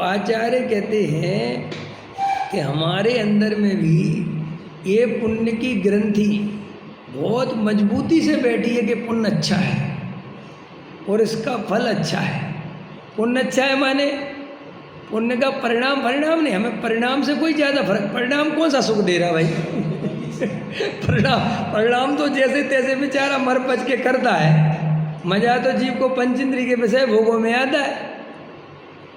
आचार्य कहते हैं कि हमारे अंदर में भी ये पुण्य की ग्रंथि बहुत मजबूती से बैठी है कि पुण्य अच्छा है और इसका फल अच्छा है। पुण्य अच्छा है माने पुण्य का परिणाम नहीं, हमें परिणाम से कोई ज़्यादा फर्क, परिणाम कौन सा सुख दे रहा भाई परिणाम तो जैसे तैसे बेचारा मर पच के करता है। मजा तो जीव को पंचेंद्रिय के विषय भोगों में आता है।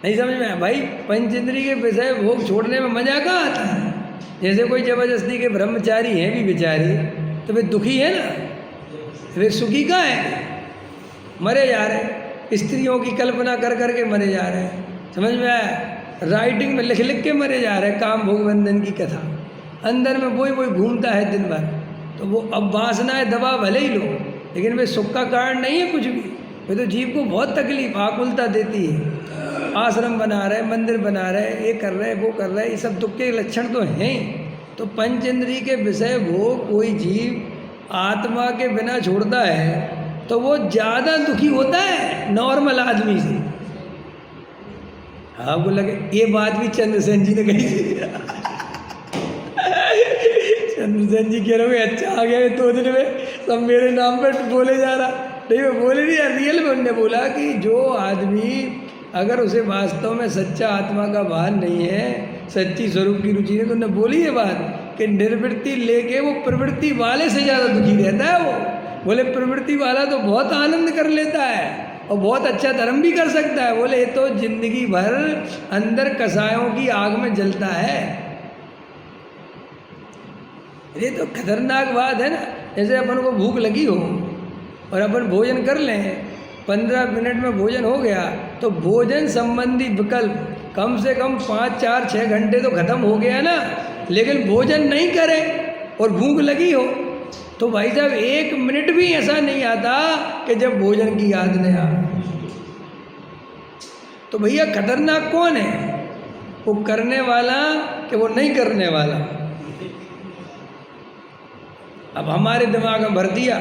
नहीं समझ में आया भाई, पंचेंद्रिय के विषय भोग छोड़ने में मजा कहाँ आता है। जैसे कोई जबरदस्ती के ब्रह्मचारी हैं भी बेचारे, तो वे दुखी है ना, वे सुखी कहाँ है, मरे जा रहे, स्त्रियों की कल्पना कर करके मरे जा रहे हैं। समझ में आया, राइटिंग में लिख लिख के मरे जा रहे हैं काम भोग बंधन की कथा, अंदर में वही घूमता है दिन भर। तो वो अब वासनाएं दबा भले ही लो, लेकिन वे सुख का कारण नहीं है कुछ भी। वे तो जीव को बहुत तकलीफ आकुलता देती है। आश्रम बना रहे, मंदिर बना रहे, ये कर रहे, वो कर रहे, ये सब दुख के लक्षण तो हैं। तो पंचेंद्रिय के विषय भोग कोई जीव आत्मा के बिना छोड़ता है तो वो ज़्यादा दुखी होता है नॉर्मल आदमी से। हाँ वो लगे, ये बात भी चंद्रसेन जी ने कही थी चंद्रसेन जी कह रहे अच्छा आ गया 2 दिन में सब मेरे नाम पर बोले जा रहा। नहीं वो बोले नहीं यार, रियल में उन्होंने बोला कि जो आदमी अगर उसे वास्तव में सच्चा आत्मा का भान नहीं है, सच्ची स्वरूप की रुचि है, तो उन्होंने बोली ये बात कि निर्वृत्ति लेके वो प्रवृत्ति वाले से ज़्यादा दुखी रहता है। वो बोले प्रवृत्ति वाला तो बहुत आनंद कर लेता है और बहुत अच्छा धर्म भी कर सकता है, बोले तो जिंदगी भर अंदर कसायों की आग में जलता है। ये तो खतरनाक बात है ना। जैसे अपन को भूख लगी हो और अपन भोजन कर लें, 15 मिनट में भोजन हो गया, तो भोजन संबंधी विकल्प कम से कम 5, 4, 6 घंटे तो खत्म हो गया ना। लेकिन भोजन नहीं करें और भूख लगी हो तो भाई साहब 1 मिनट भी ऐसा नहीं आता कि जब भोजन की याद नहीं आ। तो भैया खतरनाक कौन है, वो करने वाला कि वो नहीं करने वाला। अब हमारे दिमाग में भर दिया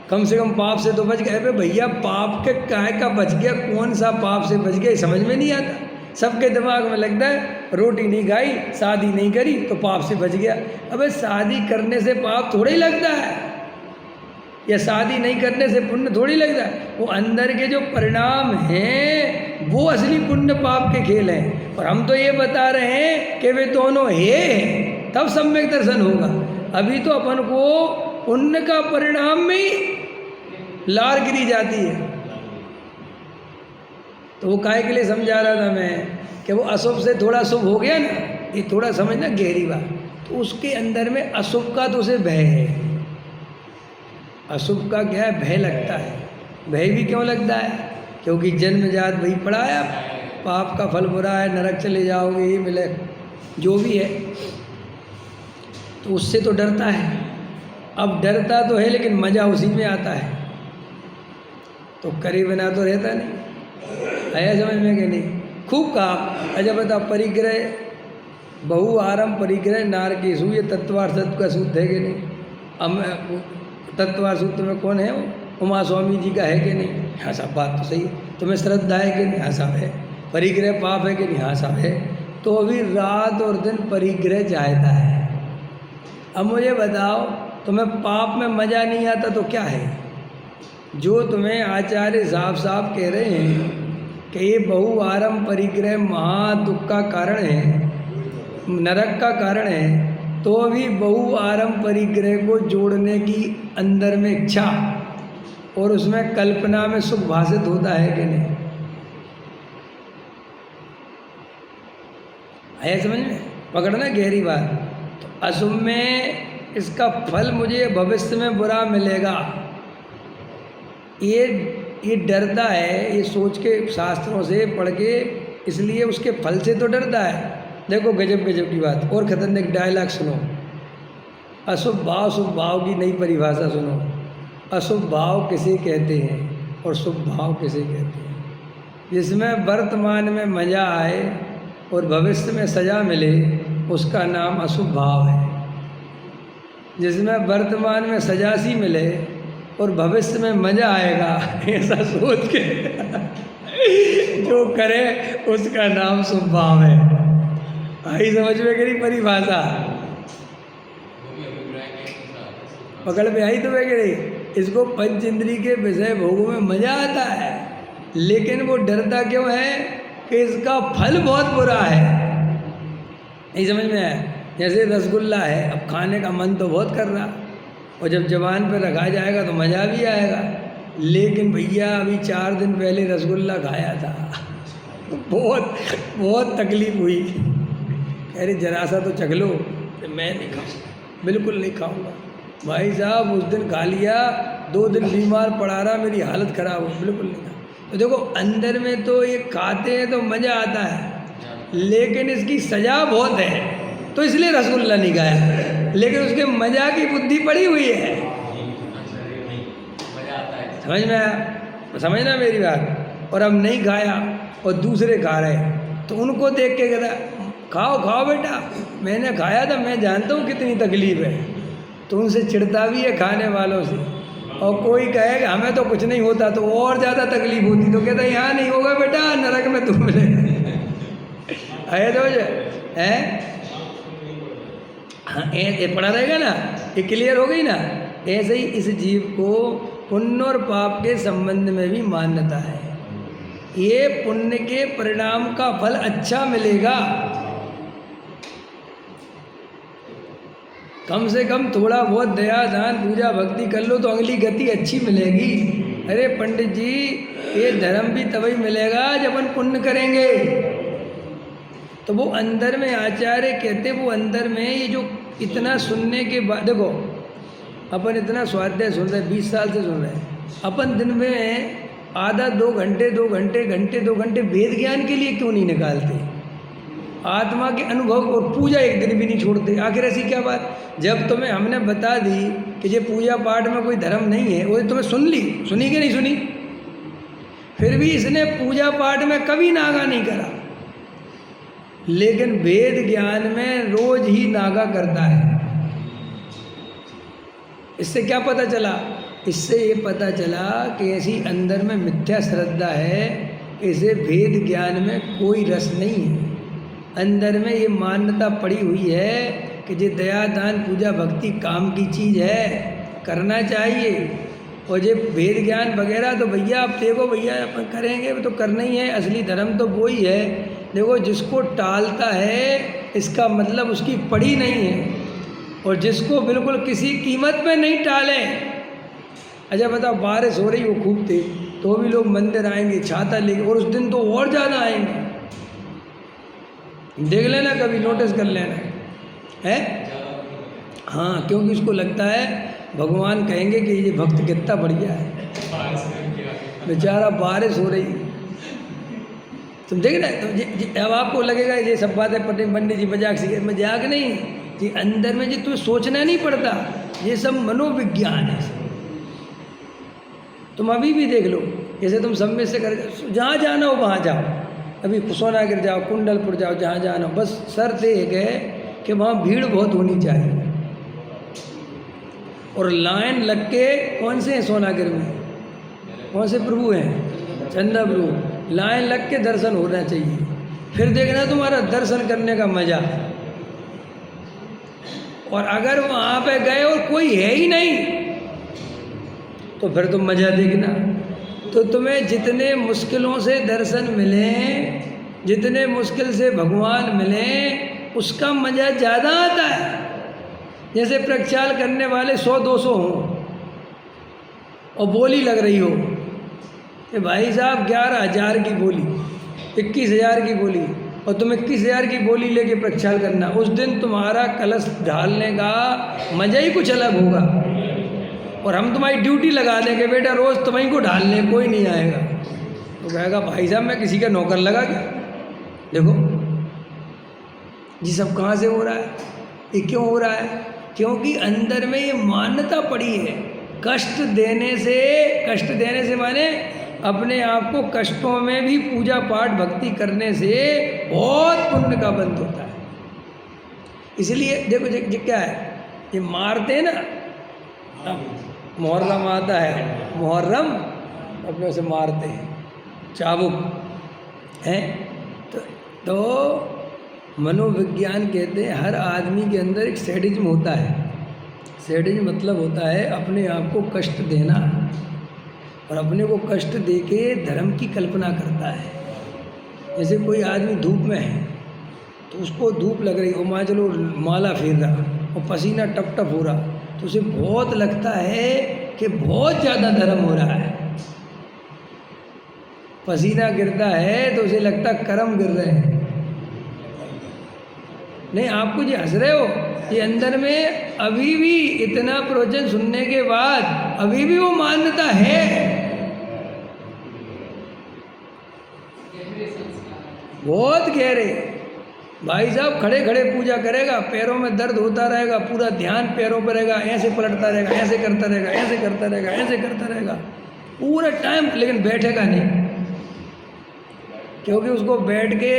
कम से कम पाप से तो बच गए। अरे भैया पाप के काहे का बच गया, कौन सा पाप से बच गया, समझ में नहीं आता। सबके दिमाग में लगता है रोटी नहीं खाई, शादी नहीं करी तो पाप से बच गया। अबे शादी करने से पाप थोड़ा ही लगता है, या शादी नहीं करने से पुण्य थोड़ी लगता है। वो अंदर के जो परिणाम हैं वो असली पुण्य पाप के खेल हैं। और हम तो ये बता रहे हैं कि वे दोनों हैं, तब सम्यक दर्शन होगा। अभी तो अपन को पुण्य का परिणाम में ही लार गिरी जाती है। तो वो काहे के लिए समझा रहा था मैं कि वो अशुभ से थोड़ा शुभ हो गया ना, ये थोड़ा समझना गहरी बात। तो उसके अंदर में अशुभ का तो उसे भय है। अशुभ का क्या है, भय लगता है। भय भी क्यों लगता है, क्योंकि जन्मजात वही पड़ा है, पाप का फल बुरा है, नरक चले जाओगे, ये मिले जो भी है, तो उससे तो डरता है। अब डरता तो है लेकिन मज़ा उसी में आता है, तो करे बिना तो रहता नहीं। आया समझ में कि नहीं। खूब कहा। अच्छा बता, परिग्रह बहु आरम परिग्रह नारकेशु, ये तत्वार्थ का सूत्र है कि नहीं। अब तत्वार्थ सूत्र में कौन है, वो उमा स्वामी जी का है कि नहीं। हाँ साहब बात तो सही है। तुम्हें श्रद्धा है कि नहीं, हाँ साहब है। परिग्रह पाप है कि नहीं, हाँ साहब है। तो अभी रात और दिन परिग्रह चाहता है। अब मुझे बताओ, तुम्हें पाप में मज़ा नहीं आता तो क्या है। जो तुम्हें आचार्य साफ कह रहे हैं कि ये बहु आरम परिग्रह महा दुख का कारण है, नरक का कारण है, तो अभी बहु आरम परिग्रह को जोड़ने की अंदर में इच्छा और उसमें कल्पना में सुख भाषित होता है कि नहीं। आया समझ में, पकड़ना गहरी बात। तो अशुभ में इसका फल मुझे भविष्य में बुरा मिलेगा, ये डरता है, ये सोच के शास्त्रों से पढ़ के, इसलिए उसके फल से तो डरता है। देखो गजब की बात, और खतरनाक डायलॉग सुनो। अशुभ भाव शुभ भाव की नई परिभाषा सुनो। अशुभ भाव किसे कहते हैं और शुभ भाव किसे कहते हैं। जिसमें वर्तमान में मज़ा आए और भविष्य में सजा मिले, उसका नाम अशुभ भाव है। जिसमें वर्तमान में सजा सी मिले और भविष्य में मज़ा आएगा, ऐसा सोच के जो करे उसका नाम शुभ भाव है। आई समझ में गई परिभाषा? पकड़ में आई तो गई। इसको पंच इंद्री के विषय भोगों में मजा आता है, लेकिन वो डरता क्यों है कि इसका फल बहुत बुरा है। नहीं समझ में आया? जैसे रसगुल्ला है, अब खाने का मन तो बहुत कर रहा, और जब जबान पर रखा जाएगा तो मज़ा भी आएगा, लेकिन भैया अभी 4 दिन पहले रसगुल्ला खाया था तो बहुत बहुत तकलीफ हुई। कह रहे जरा सा तो चख लो। मैं नहीं खाऊंगा, बिल्कुल नहीं खाऊंगा। भाई साहब उस दिन खा लिया, 2 दिन बीमार पड़ा रहा, मेरी हालत ख़राब हो, बिल्कुल नहीं खा। तो देखो अंदर में तो ये खाते हैं तो मज़ा आता है, लेकिन इसकी सज़ा बहुत है, तो इसलिए रसगुल्ला नहीं खाया, लेकिन उसके मज़ा की बुद्धि पड़ी हुई है। समझ में आया? समझना मेरी बात। और अब नहीं खाया और दूसरे खा रहे, तो उनको देख के कहता खाओ खाओ बेटा, मैंने खाया था, मैं जानता हूँ कितनी तकलीफ है। तो उनसे चिढ़ता भी है खाने वालों से। और कोई कहेगा हमें तो कुछ नहीं होता, तो और ज़्यादा तकलीफ होती, तो कहता यहाँ नहीं होगा बेटा, नरक में तुम मिलेगा। आया तो है? हाँ, ये पड़ा रहेगा ना, ये क्लियर हो गई ना। ऐसे ही इस जीव को पुण्य और पाप के संबंध में भी मान्यता है। ये पुण्य के परिणाम का फल अच्छा मिलेगा, कम से कम थोड़ा बहुत दया दान पूजा भक्ति कर लो तो अगली गति अच्छी मिलेगी। अरे पंडित जी, ये धर्म भी तभी मिलेगा जब अपन पुण्य करेंगे। तो वो अंदर में आचार्य कहते, वो अंदर में ये जो इतना सुनने के बाद, देखो अपन इतना स्वाध्याय सुन रहे, 20 साल से सुन रहे हैं, अपन दिन में आधा 2 घंटे 2 घंटे घंटे 2 घंटे वेद ज्ञान के लिए क्यों नहीं निकालते? आत्मा के अनुभव और पूजा एक दिन भी नहीं छोड़ते। आखिर ऐसी क्या बात? जब तुम्हें हमने बता दी कि ये पूजा पाठ में कोई धर्म नहीं है, वो तुम्हें सुन ली, सुनी कि नहीं सुनी? फिर भी इसने पूजा पाठ में कभी नागा नहीं करा, लेकिन वेद ज्ञान में रोज ही नागा करता है। इससे क्या पता चला? इससे ये पता चला कि ऐसी अंदर में मिथ्या श्रद्धा है, इसे वेद ज्ञान में कोई रस नहीं है। अंदर में ये मान्यता पड़ी हुई है कि ये दया दान पूजा भक्ति काम की चीज़ है, करना चाहिए। और ये वेद ज्ञान वगैरह तो भैया आप देखो, भैया अपन करेंगे तो करना ही है, असली धर्म तो वो ही है। देखो जिसको टालता है इसका मतलब उसकी पड़ी नहीं है, और जिसको बिल्कुल किसी कीमत पे नहीं टाले। अच्छा बताओ, बारिश हो रही हो खूब तेज, तो भी लोग मंदिर आएंगे छाता लेके, और उस दिन तो और ज़्यादा आएंगे। देख लेना, कभी नोटिस कर लेना है। हाँ, क्योंकि उसको लगता है भगवान कहेंगे कि ये भक्त कितना बढ़िया है, बेचारा बारिश हो रही। तुम देख रहे तो अब आपको लगेगा ये सब बातें पंडित जी मजाक सीखे, मजाक नहीं, ये अंदर में जो तुम्हें सोचना नहीं पड़ता, ये सब मनोविज्ञान है। तुम अभी भी देख लो, जैसे तुम सम्मित से कर जहाँ जाना हो वहाँ जाओ, अभी सोनागिर जाओ, कुंडलपुर जाओ, जहाँ जाना हो, बस शर्त एक है कि वहाँ भीड़ बहुत होनी चाहिए। और लाइन लग के, कौन से हैं सोनागिर में, कौन से प्रभु हैं? चंदा प्रभु। लाइन लग के दर्शन होना चाहिए, फिर देखना तुम्हारा दर्शन करने का मजा। और अगर वहाँ पे गए और कोई है ही नहीं, तो फिर तुम मजा देखना। तो तुम्हें जितने मुश्किलों से दर्शन मिले, जितने मुश्किल से भगवान मिले, उसका मज़ा ज़्यादा आता है। जैसे प्रक्षाल करने वाले 100-200 हों और बोली लग रही हो कि भाई साहब 11,000 की बोली, 21,000 की बोली, और तुम 21,000 की बोली लेके प्रक्षाल करना, उस दिन तुम्हारा कलश ढालने का मज़ा ही कुछ अलग होगा। और हम तुम्हारी ड्यूटी लगा देंगे, बेटा रोज़ तुम्हीं को ढालने, कोई नहीं आएगा। तो कहेगा भाई साहब मैं किसी का नौकर लगा क्या? देखो ये सब कहाँ से हो रहा है, ये क्यों हो रहा है? क्योंकि अंदर में ये मान्यता पड़ी है, कष्ट देने से माने अपने आप को कष्टों में भी पूजा पाठ भक्ति करने से बहुत पुण्य का बंध होता है। इसलिए देखो ये क्या है, ये मारते हैं ना, मुहर्रम आता है, मुहर्रम अपने से मारते हैं, चाबुक है। तो मनोविज्ञान कहते हैं हर आदमी के अंदर एक सैडिज्म होता है। सैडिज्म मतलब होता है अपने आप को कष्ट देना, और अपने को कष्ट देके धर्म की कल्पना करता है। जैसे कोई आदमी धूप में है तो उसको धूप लग रही, और मान चलो माला फेर रहा और पसीना टप टप हो रहा, तो उसे बहुत लगता है कि बहुत ज़्यादा धर्म हो रहा है। पसीना गिरता है तो उसे लगता कर्म गिर रहे हैं। नहीं, आप कुछ हंस रहे हो, ये अंदर में अभी भी इतना प्रवचन सुनने के बाद अभी भी वो मान्यता है। बहुत गहरे भाई साहब, खड़े खड़े पूजा करेगा, पैरों में दर्द होता रहेगा, पूरा ध्यान पैरों पर रहेगा, ऐसे पलटता रहेगा, ऐसे करता रहेगा, ऐसे करता रहेगा, ऐसे करता रहेगा पूरा टाइम, लेकिन बैठेगा नहीं, क्योंकि उसको बैठ के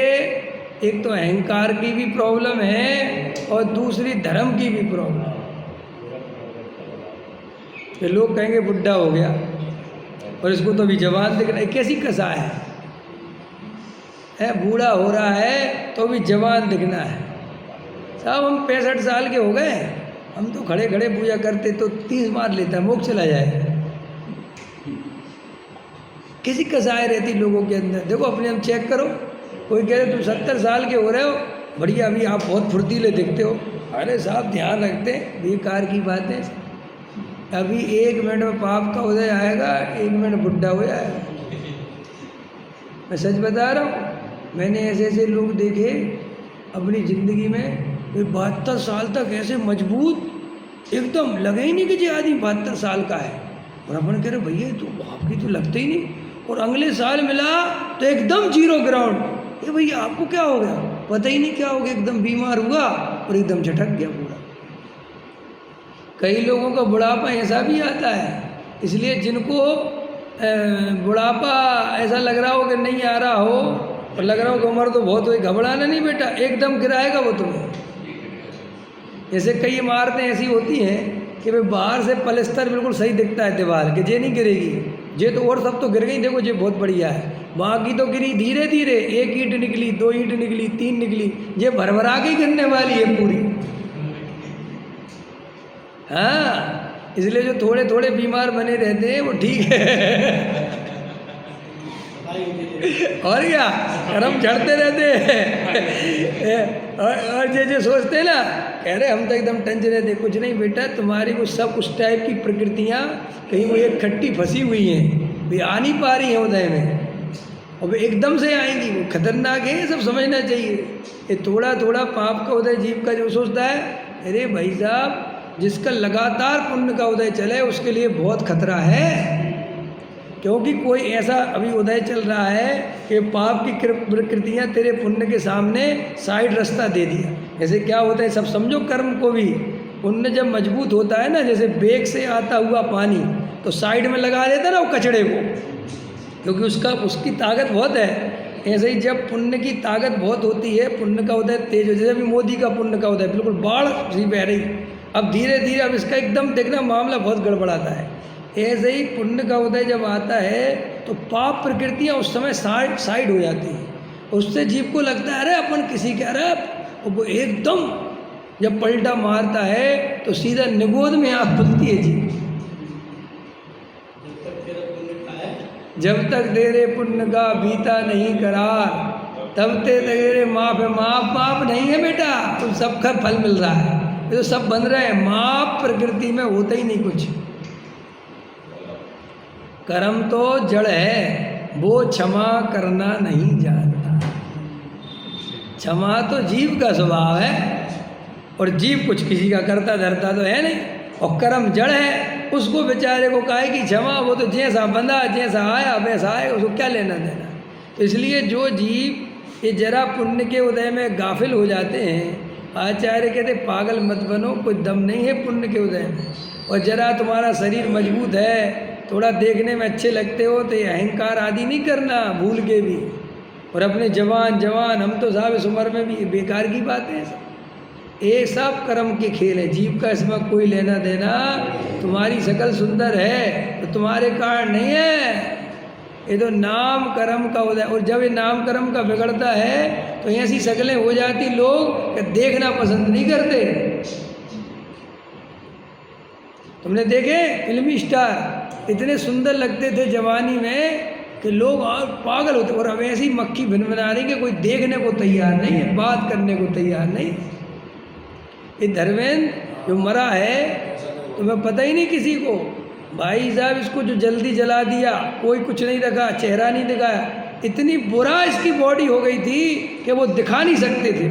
एक तो अहंकार की भी प्रॉब्लम है और दूसरी धर्म की भी प्रॉब्लम। तो लोग कहेंगे बुढ़ा हो गया और इसको तो अभी जवान दिख रहा है, कैसी कसा है, बूढ़ा हो रहा है तो भी जवान दिखना है। साहब हम 65 साल के हो गए, हम तो खड़े खड़े पूजा करते तो 30 मार लेता, मोक्ष चला जाए। किसी कसाई रहती लोगों के अंदर। देखो अपने हम चेक करो, कोई कह रहे तुम 70 साल के हो रहे हो, बढ़िया, अभी आप बहुत फुर्तीले दिखते हो। अरे साहब ध्यान रखते, बेकार की बातें। अभी 1 मिनट में पाप का उदय आएगा, 1 मिनट बुढ़ा हो जाएगा। मैं सच बता रहा हूँ, मैंने ऐसे ऐसे लोग देखे अपनी ज़िंदगी में, 72 साल तक ऐसे मजबूत, एकदम लगे ही नहीं कि ये आदमी 72 साल का है। और अपन कह रहे भैया तो आपकी तो लगते ही नहीं, और अगले साल मिला तो एकदम 0 ग्राउंड। ये भैया आपको क्या हो गया, पता ही नहीं क्या हो गया, एकदम बीमार हुआ और एकदम झटक गया पूरा। कई लोगों का बुढ़ापा ऐसा भी आता है, इसलिए जिनको बुढ़ापा ऐसा लग रहा हो कि नहीं आ रहा हो, और लग रहा हो कि उम्र तो बहुत हुई, घबराना नहीं बेटा, एकदम गिराएगा वो तुम्हें। जैसे कई इमारतें ऐसी होती हैं कि भाई बाहर से पलस्तर बिल्कुल सही दिखता है दीवार के, ये नहीं गिरेगी, ये तो और सब तो गिर गई, देखो ये बहुत बढ़िया है, वहाँ की तो गिरी धीरे धीरे, 1 ईंट निकली, 2 ईंट निकली, 3 निकली, ये भरभरा के गिरने वाली है पूरी। हाँ, इसलिए जो थोड़े थोड़े बीमार बने रहते हैं वो ठीक है। और क्या, कर्म झड़ते रहते हैं। और जो सोचते हैं ना, कह रहे हम तो एकदम टेंशन रहते, कुछ नहीं बेटा, तुम्हारी कुछ सब उस टाइप की प्रकृतियाँ कहीं वो एक खट्टी फंसी हुई हैं, वे आ नहीं पा रही हैं उदय में, और वे एकदम से आएंगी, वो खतरनाक है, सब समझना चाहिए। ये थोड़ा थोड़ा पाप का उदय जीव का जो सोचता है, अरे भाई साहब जिसका लगातार पुण्य का उदय चले उसके लिए बहुत खतरा है, क्योंकि कोई ऐसा अभी उदय चल रहा है कि पाप की प्रकृतियाँ तेरे पुण्य के सामने साइड रास्ता दे दिया। जैसे क्या होता है, सब समझो कर्म को भी, पुण्य जब मजबूत होता है ना, जैसे बेग से आता हुआ पानी तो साइड में लगा देता है ना वो कचड़े को, क्योंकि उसकी ताकत बहुत है। ऐसे ही जब पुण्य की ताकत बहुत होती है, पुण्य का उदय तेज हो, जैसे अभी मोदी का पुण्य का उदय बिल्कुल बाढ़ सी बह रही, अब धीरे धीरे अब इसका एकदम देखना मामला बहुत गड़बड़ाता है। ऐसे ही पुण्य का उदय जब आता है तो पाप प्रकृतियाँ उस समय साइड हो जाती हैं, उससे जीव को लगता है अरे अपन किसी के, अरे वो एकदम जब पलटा मारता है तो सीधा निगोद में आँख खुलती है जी। जब तक तेरे पुण्य का बीता नहीं करार, तब ते तेरे माप है। माप नहीं है बेटा, तुम सबका फल मिल रहा है, ये तो सब बन रहे हैं, माप प्रकृति में होता ही नहीं कुछ। कर्म तो जड़ है, वो क्षमा करना नहीं जानता। क्षमा तो जीव का स्वभाव है, और जीव कुछ किसी का करता धरता तो है नहीं, और कर्म जड़ है, उसको बेचारे को काहे की क्षमा, वो तो जैसा बंधा जैसा आया वैसा आए, उसको क्या लेना देना। तो इसलिए जो जीव ये जरा पुण्य के उदय में गाफिल हो जाते हैं, आचार्य कहते पागल मत बनो, कोई दम नहीं है पुण्य के उदय में। और जरा तुम्हारा शरीर मजबूत है, थोड़ा देखने में अच्छे लगते हो, तो ये अहंकार आदि नहीं करना भूल के भी। और अपने जवान हम तो साहब इस उम्र में भी, बेकार की बातें हैं सब, ये सब कर्म के खेल है, जीव का इसमें कोई लेना देना। तुम्हारी शकल सुंदर है तो तुम्हारे कारण नहीं है, ये तो नाम कर्म का उदय। और जब ये नाम कर्म का बिगड़ता है तो ऐसी शक्लें हो जाती, लोग देखना पसंद नहीं करते। तुमने देखे फिल्मी स्टार इतने सुंदर लगते थे जवानी में कि लोग और पागल होते, और अब ऐसी मक्खी भिनभिना रही कि कोई देखने को तैयार नहीं है, बात करने को तैयार नहीं। ये धर्मेंद्र जो मरा है तुम्हें पता ही नहीं किसी को, भाई साहब इसको जो जल्दी जला दिया, कोई कुछ नहीं रखा, चेहरा नहीं दिखाया, इतनी बुरा इसकी बॉडी हो गई थी कि वो दिखा नहीं सकते थे।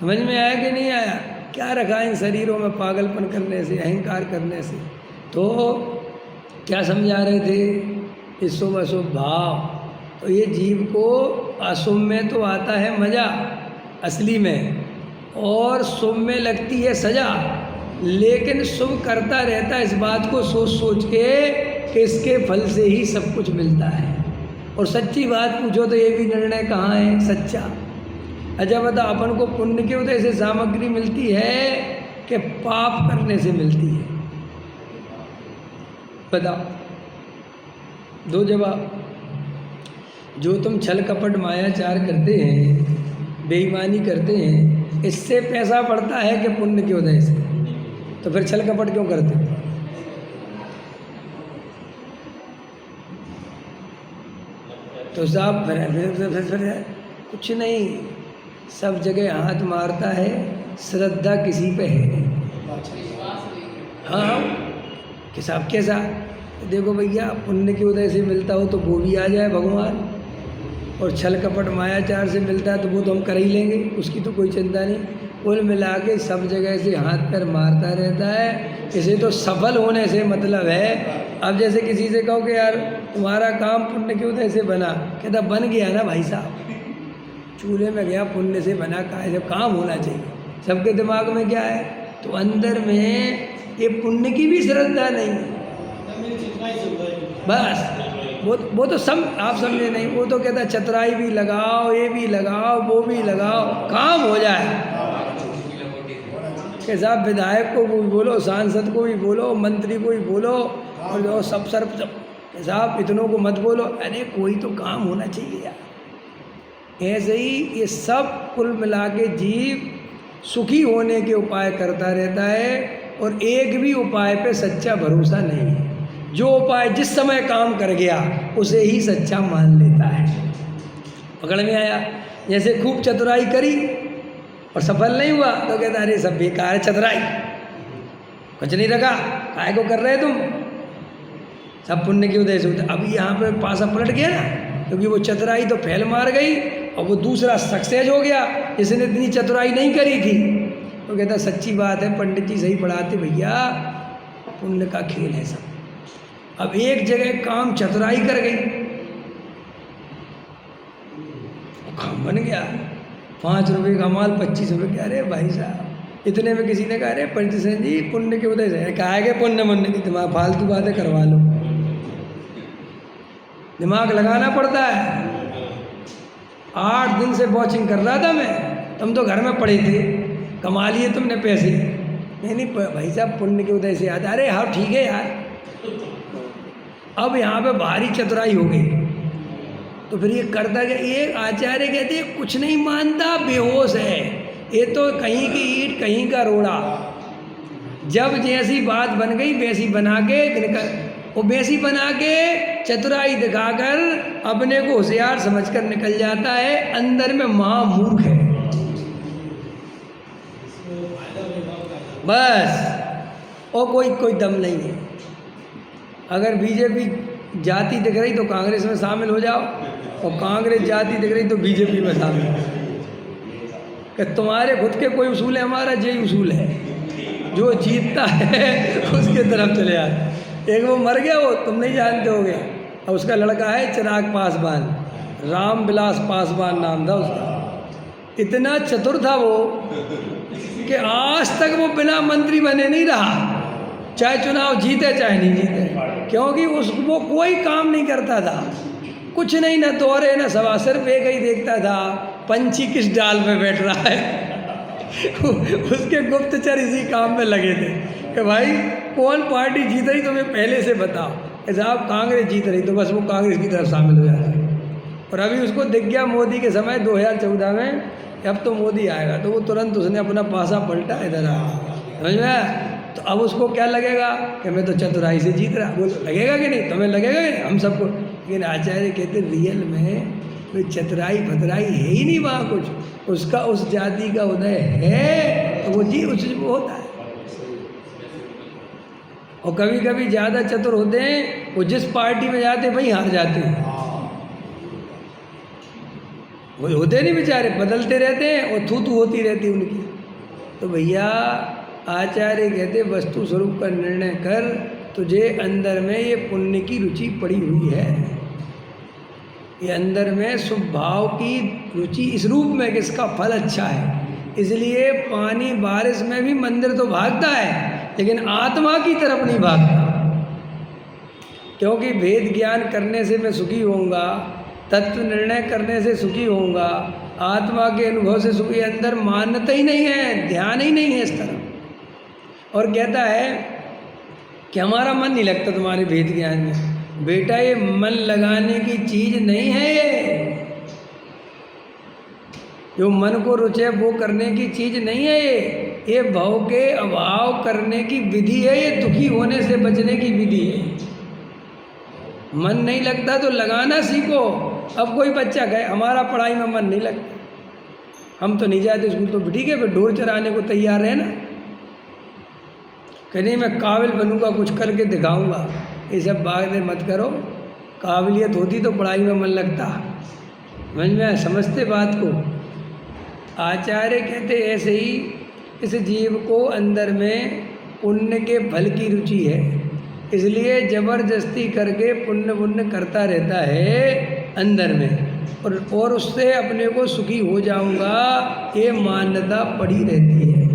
समझ में आया कि नहीं आया? क्या रखा इन शरीरों में पागलपन करने से, अहंकार करने से। तो क्या समझा रहे थे? इस शुभ अशुभ भाव। तो ये जीव को अशुभ में तो आता है मजा असली में, और शुभ में लगती है सजा, लेकिन शुभ करता रहता है इस बात को सोच सोच के कि इसके फल से ही सब कुछ मिलता है। और सच्ची बात पूछो तो ये भी निर्णय कहाँ है सच्चा? अच्छा बता, अपन को पुण्य की वजह से सामग्री मिलती है कि पाप करने से मिलती है? बताओ, दो जवाब। जो तुम छल कपट मायाचार करते हैं, बेईमानी करते हैं, इससे पैसा पड़ता है कि पुण्य की वजह से? तो फिर छल कपट क्यों करते हो? तो साहब फिर कुछ नहीं, सब जगह हाथ मारता है, श्रद्धा किसी पे है नहीं। हाँ कि साहब कैसा? देखो भैया, पुण्य की वजह से मिलता हो तो वो भी आ जाए भगवान, और छल कपट मायाचार से मिलता है तो वो तो हम कर ही लेंगे, उसकी तो कोई चिंता नहीं। कुल मिला के सब जगह से हाथ पैर मारता रहता है। इसे तो सफल होने से मतलब है। अब जैसे किसी से कहो कि यार तुम्हारा काम पुण्य की वजह से बना, कहता बन गया ना भाई साहब, चूल्हे में गया पुण्य से बना, का जब काम होना चाहिए। सबके दिमाग में क्या है? तो अंदर में ये पुण्य की भी श्रद्धा नहीं है। बस वो तो सब आप समझे नहीं। वो तो कहता चतुराई भी लगाओ, ये भी लगाओ, वो भी लगाओ, काम हो जाए। कि साहब विधायक को भी बोलो, सांसद को भी बोलो, मंत्री को भी बोलो, और जो सब साहब इतनों को मत बोलो। अरे कोई तो काम होना चाहिए यार। ऐसे ही ये सब कुल मिला के जीव सुखी होने के उपाय करता रहता है, और एक भी उपाय पे सच्चा भरोसा नहीं है। जो उपाय जिस समय काम कर गया उसे ही सच्चा मान लेता है। पकड़ में आया? जैसे खूब चतुराई करी और सफल नहीं हुआ तो कहता अरे सब बेकार है चतुराई, कुछ नहीं रखा, काहे को कर रहे तुम, सब पुण्य की वजह से होता। अभी यहाँ पे पासा पलट गया ना, क्योंकि वो चतुराई तो फैल मार गई और वो दूसरा सक्सेस हो गया जिसने इतनी चतुराई नहीं करी थी। तो कहता सच्ची बात है, पंडित जी सही पढ़ाते भैया, पुण्य का खेल है सब। अब एक जगह काम चतुराई कर गई, काम बन गया, 5 रुपये का माल 25 रुपये। कह रहे भाई साहब इतने में किसी ने कहा अरे पंडित सिंह जी पुण्य की वजह से, कहा है कि पुण्य मुण्य की दिमाग फालतू बातें करवा लो, दिमाग लगाना पड़ता है। 8 दिन से वॉचिंग कर रहा था मैं, तुम तो घर में पड़े थे, कमा लिए तुमने पैसे। नहीं भाई साहब पुण्य की वजह से याद। अरे हाँ ठीक है यार। अब यहाँ पे भारी चतुराई हो गई तो फिर ये करता क्या? ये आचार्य कहते हैं कुछ नहीं मानता, बेहोश है, ये तो कहीं की ईंट कहीं का रोड़ा। जब जैसी बात बन गई वैसी बना के वो वैसी बना के चतुराई दिखाकर अपने को होशियार समझकर निकल जाता है, अंदर में महामूर्ख है बस। और कोई दम नहीं है। अगर बीजेपी जाति दिख रही तो कांग्रेस में शामिल हो जाओ, और कांग्रेस जाति दिख रही तो बीजेपी में शामिल हो। कि तुम्हारे खुद के कोई उसूल है, हमारा यही उसूल है, जो जीतता है उसके तरफ चले आते। एक वो मर गया, वो तुम नहीं जानते होगे, और उसका लड़का है चिराग पासवान, राम विलास पासवान नाम था उसका। इतना चतुर था वो कि आज तक वो बिना मंत्री बने नहीं रहा, चाहे चुनाव जीते चाहे नहीं जीते, क्योंकि वो कोई काम नहीं करता था, कुछ नहीं, न दौरे न सभा, सिर्फ एक ही देखता था पंछी किस डाल पे बैठ रहा है। उसके गुप्तचर इसी काम में लगे थे कि भाई कौन पार्टी जीत रही तुम्हें पहले से बताओ। कि साहब कांग्रेस जीत रही, तो बस वो कांग्रेस की तरफ शामिल हो जाता है। और अभी उसको दिख गया मोदी के समय 2014 में कि अब तो मोदी आएगा, तो वो तुरंत उसने अपना पासा पलटा, इधर आ, समझ में। तो अब उसको क्या लगेगा कि मैं तो चतुराई से जीत रहा, वो लगेगा कि नहीं, तुम्हें लगेगा कि नहीं, हम सबको। लेकिन आचार्य कहते रियल में कोई चतुराई फतराई है ही नहीं वहाँ कुछ, उसका उस जाति का उदय है तो वो जी उस वो होता है। और कभी कभी ज़्यादा चतुर होते हैं, वो जिस पार्टी में जाते हैं वहीं हार जाते हैं। वो होते नहीं बेचारे, बदलते रहते हैं और थू थू होती रहती है उनकी। तो भैया आचार्य कहते वस्तु स्वरूप का निर्णय कर, तुझे अंदर में ये पुण्य की रुचि पड़ी हुई है, ये अंदर में शुभ भाव की रुचि इस रूप में कि इसका फल अच्छा है। इसलिए पानी बारिश में भी मंदिर तो भागता है, लेकिन आत्मा की तरफ नहीं भागता। क्योंकि भेद ज्ञान करने से मैं सुखी होऊंगा, तत्व निर्णय करने से सुखी होऊंगा, आत्मा के अनुभव से सुखी। अंदर मान्यता ही नहीं है, ध्यान ही नहीं है इस तरफ। और कहता है कि हमारा मन नहीं लगता तुम्हारे भेद ज्ञान में। बेटा ये मन लगाने की चीज नहीं है, ये जो मन को रुचे वो करने की चीज नहीं है, ये भव के अभाव करने की विधि है, ये दुखी होने से बचने की विधि है। मन नहीं लगता तो लगाना सीखो। अब कोई बच्चा कहे हमारा पढ़ाई में मन नहीं लगता, हम तो नहीं जाते स्कूल, तो ठीक है फिर ढोल चराने को तैयार है ना, कहने मैं काबिल बनूंगा, कुछ करके दिखाऊंगा। ये सब बातें मत करो, काबिलियत होती तो पढ़ाई में मन लगता। समझ में, समझते बात को। आचार्य कहते ऐसे ही इस जीव को अंदर में पुण्य के फल की रुचि है, इसलिए जबरदस्ती करके पुण्य पुण्य करता रहता है अंदर में, और उससे अपने को सुखी हो जाऊंगा, ये मान्यता पड़ी रहती है।